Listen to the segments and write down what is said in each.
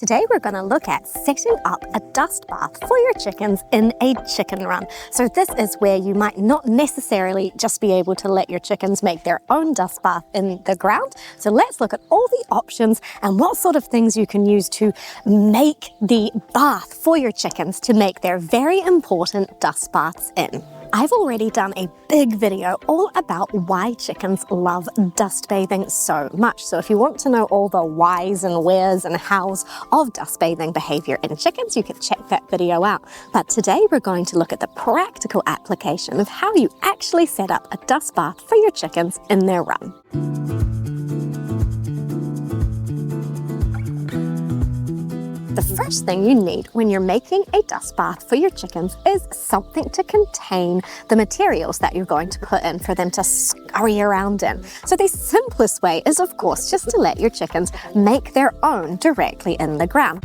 Today we're going to look at setting up a dust bath for your chickens in a chicken run. So this is where you might not necessarily just be able to let your chickens make their own dust bath in the ground. So let's look at all the options and what sort of things you can use to make the bath for your chickens to make their very important dust baths in. I've already done a big video all about why chickens love dust bathing so much. So if you want to know all the whys and wheres and hows of dust bathing behavior in chickens, you can check that video out. But today we're going to look at the practical application of how you actually set up a dust bath for your chickens in their run. The first thing you need when you're making a dust bath for your chickens is something to contain the materials that you're going to put in for them to scurry around in. So the simplest way is, of course, just to let your chickens make their own directly in the ground.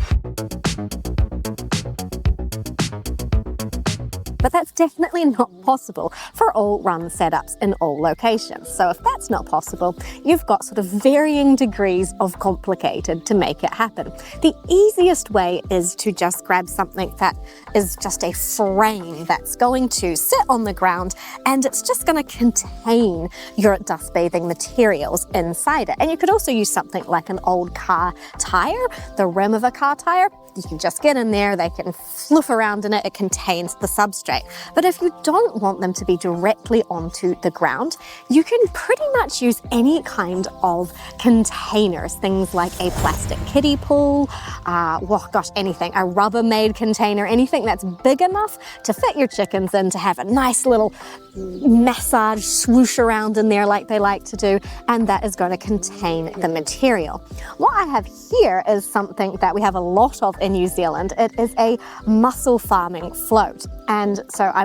But that's definitely not possible for all run setups in all locations. So if that's not possible, you've got sort of varying degrees of complicated to make it happen. The easiest way is to just grab something that is just a frame that's going to sit on the ground and it's just going to contain your dust bathing materials inside it. And you could also use something like an old car tire, the rim of a car tire. You can just get in there, they can fluff around in it, it contains the substrate. But if you don't want them to be directly onto the ground, you can pretty much use any kind of containers, things like a plastic kiddie pool, anything, a Rubbermaid container, anything that's big enough to fit your chickens in, to have a nice little massage swoosh around in there like they like to do, and that is going to contain the material. What I have here is something that we have a lot of in New Zealand. It is a mussel farming float. And so I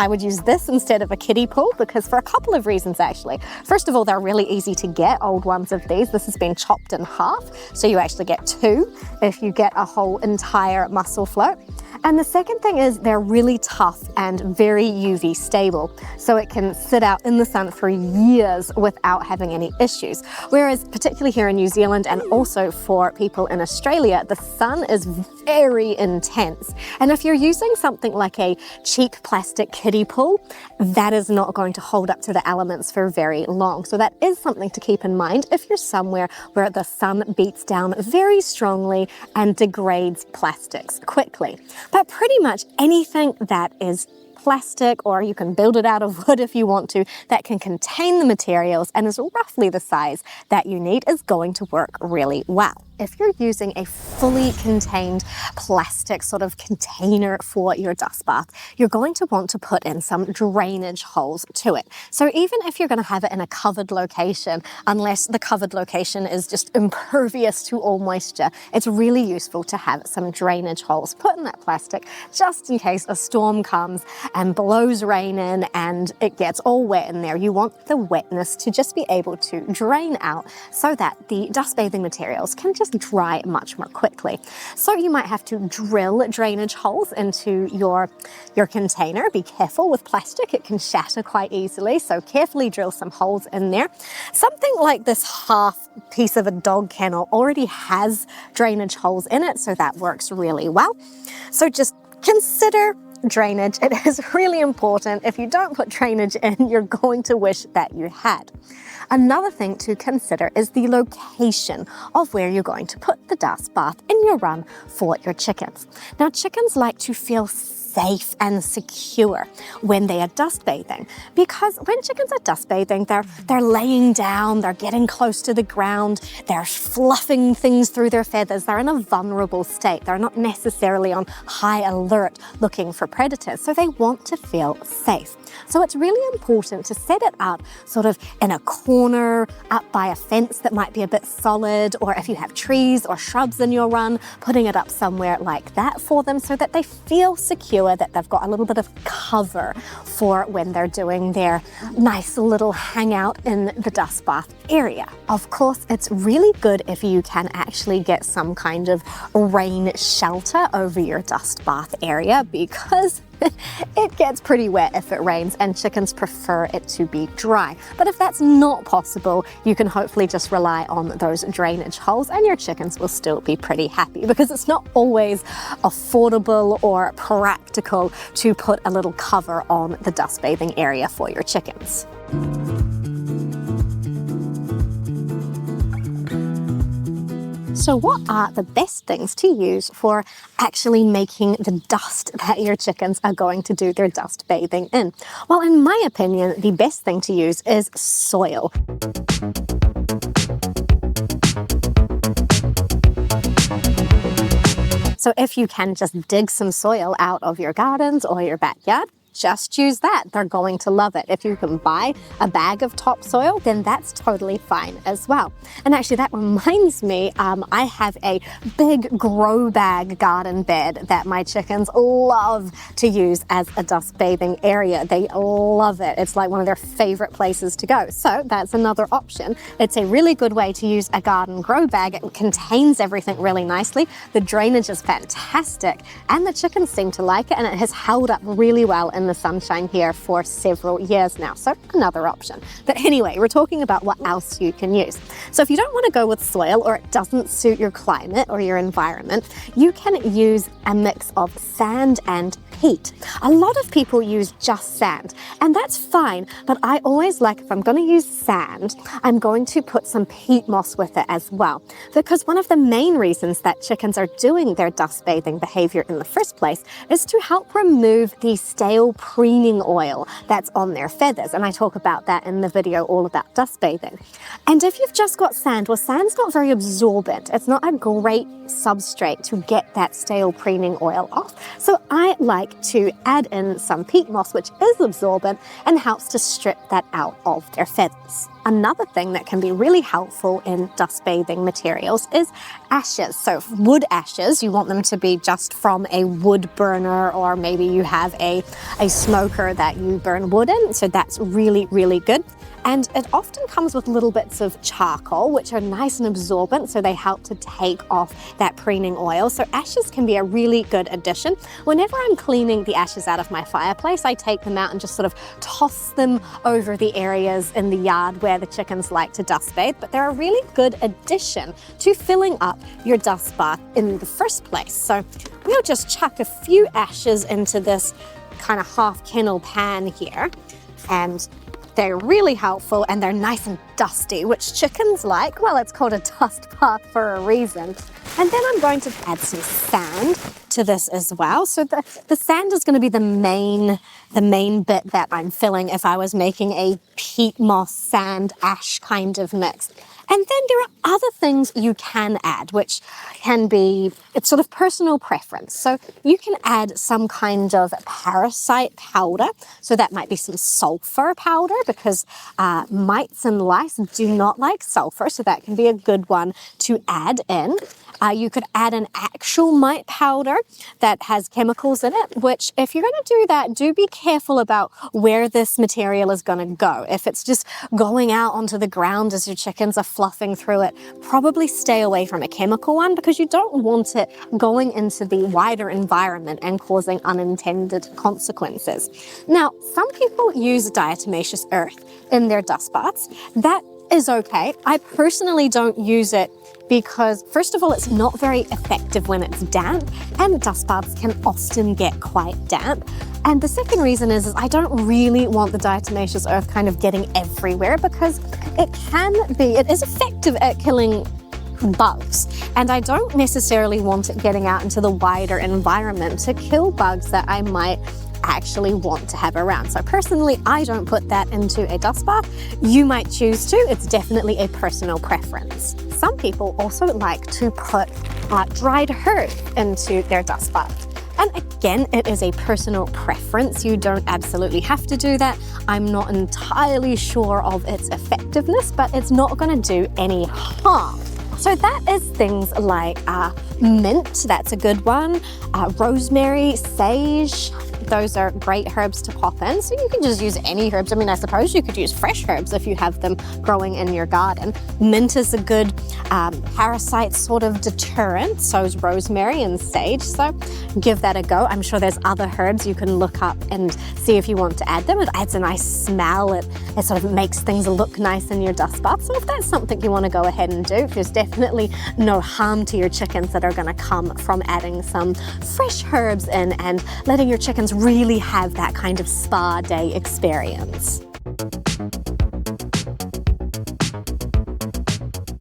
would use this instead of a kiddie pool because for a couple of reasons actually. First of all, they're really easy to get, old ones of these. This has been chopped in half, so you actually get two if you get a whole entire mussel float. And the second thing is they're really tough and very UV stable, so it can sit out in the sun for years without having any issues. Whereas particularly here in New Zealand and also for people in Australia, the sun is very intense. And if you're using something like a cheap plastic kiddie pool, that is not going to hold up to the elements for very long. So that is something to keep in mind if you're somewhere where the sun beats down very strongly and degrades plastics quickly. But pretty much anything that is plastic, or you can build it out of wood if you want to, that can contain the materials and is roughly the size that you need is going to work really well. If you're using a fully contained plastic sort of container for your dust bath, you're going to want to put in some drainage holes to it. So even if you're going to have it in a covered location, unless the covered location is just impervious to all moisture, it's really useful to have some drainage holes put in that plastic just in case a storm comes and blows rain in and it gets all wet in there. You want the wetness to just be able to drain out so that the dust bathing materials can just dry much more quickly. So you might have to drill drainage holes into your container. Be careful with plastic, it can shatter quite easily, so carefully drill some holes in there. Something like this half piece of a dog kennel already has drainage holes in it, so that works really well. So just consider drainage. It is really important. If you don't put drainage in, you're going to wish that you had. Another thing to consider is the location of where you're going to put the dust bath in your run for your chickens. Now, chickens like to feel safe and secure when they are dust bathing, because when chickens are dust bathing, they're laying down, they're getting close to the ground, they're fluffing things through their feathers, they're in a vulnerable state, they're not necessarily on high alert looking for predators, so they want to feel safe. So it's really important to set it up sort of in a corner, up by a fence that might be a bit solid, or if you have trees or shrubs in your run, putting it up somewhere like that for them so that they feel secure, that they've got a little bit of cover for when they're doing their nice little hangout in the dust bath area. Of course, it's really good if you can actually get some kind of rain shelter over your dust bath area, because it gets pretty wet if it rains and chickens prefer it to be dry. But if that's not possible, you can hopefully just rely on those drainage holes and your chickens will still be pretty happy, because it's not always affordable or practical to put a little cover on the dust bathing area for your chickens. So what are the best things to use for actually making the dust that your chickens are going to do their dust bathing in? Well, in my opinion, the best thing to use is soil. So if you can just dig some soil out of your gardens or your backyard, just use that. They're going to love it. If you can buy a bag of topsoil, then that's totally fine as well. And actually that reminds me, I have a big grow bag garden bed that my chickens love to use as a dust bathing area. They love it. It's like one of their favorite places to go. So that's another option. It's a really good way to use a garden grow bag. It contains everything really nicely. The drainage is fantastic and the chickens seem to like it, and it has held up really well in the sunshine here for several years now. So another option. But anyway, we're talking about what else you can use. So if you don't want to go with soil, or it doesn't suit your climate or your environment, you can use a mix of sand and peat. A lot of people use just sand, and that's fine, but I always like, if I'm going to use sand, I'm going to put some peat moss with it as well, because one of the main reasons that chickens are doing their dust bathing behavior in the first place is to help remove the stale preening oil that's on their feathers, and I talk about that in the video all about dust bathing. And if you've just got sand, well, sand's not very absorbent. It's not a great substrate to get that stale preening oil off. So I like to add in some peat moss, which is absorbent and helps to strip that out of their feathers. Another thing that can be really helpful in dust bathing materials is ashes. So wood ashes, you want them to be just from a wood burner, or maybe you have a smoker that you burn wood in. So that's really, really good. And it often comes with little bits of charcoal, which are nice and absorbent, so they help to take off that preening oil. So ashes can be a really good addition. Whenever I'm cleaning the ashes out of my fireplace, I take them out and just sort of toss them over the areas in the yard where the chickens like to dust bathe. But they're a really good addition to filling up your dust bath in the first place. So we'll just chuck a few ashes into this kind of half kennel pan here, and they're really helpful and they're nice and dusty, which chickens like. Well, it's called a dust bath for a reason. And then I'm going to add some sand to this as well. So the sand is going to be the main bit that I'm filling if I was making a peat moss sand ash kind of mix. And then there are other things you can add, which can be, it's sort of personal preference. So you can add some kind of parasite powder. So that might be some sulfur powder, because mites and lice do not like sulfur. So that can be a good one to add in. You could add an actual mite powder that has chemicals in it, which if you're going to do that, do be careful about where this material is going to go. If it's just going out onto the ground as your chickens are fluffing through it, probably stay away from a chemical one, because you don't want it going into the wider environment and causing unintended consequences. Now, some people use diatomaceous earth in their dust baths. That is okay. I personally don't use it because, first of all, it's not very effective when it's damp, and dust baths can often get quite damp. And the second reason is I don't really want the diatomaceous earth kind of getting everywhere, because it is effective at killing bugs, and I don't necessarily want it getting out into the wider environment to kill bugs that I might actually want to have around. So personally, I don't put that into a dust bath. You might choose to. It's definitely a personal preference. Some people also like to put dried herbs into their dust bath. And again, it is a personal preference. You don't absolutely have to do that. I'm not entirely sure of its effectiveness, but it's not going to do any harm. So that is things like mint, that's a good one, rosemary, sage, those are great herbs to pop in. So you can just use any herbs. I mean, I suppose you could use fresh herbs if you have them growing in your garden. Mint is a good parasite sort of deterrent, so is rosemary and sage, so give that a go. I'm sure there's other herbs you can look up and see if you want to add them. It adds a nice smell, it sort of makes things look nice in your dust bath. So if that's something you want to go ahead and do, there's definitely no harm to your chickens that are going to come from adding some fresh herbs in and letting your chickens really have that kind of spa day experience.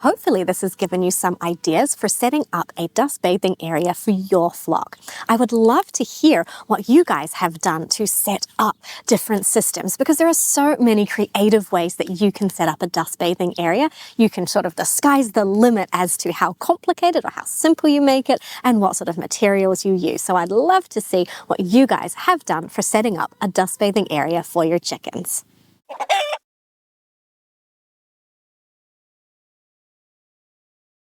Hopefully this has given you some ideas for setting up a dust bathing area for your flock. I would love to hear what you guys have done to set up different systems, because there are so many creative ways that you can set up a dust bathing area. You can the sky's the limit as to how complicated or how simple you make it and what sort of materials you use. So I'd love to see what you guys have done for setting up a dust bathing area for your chickens.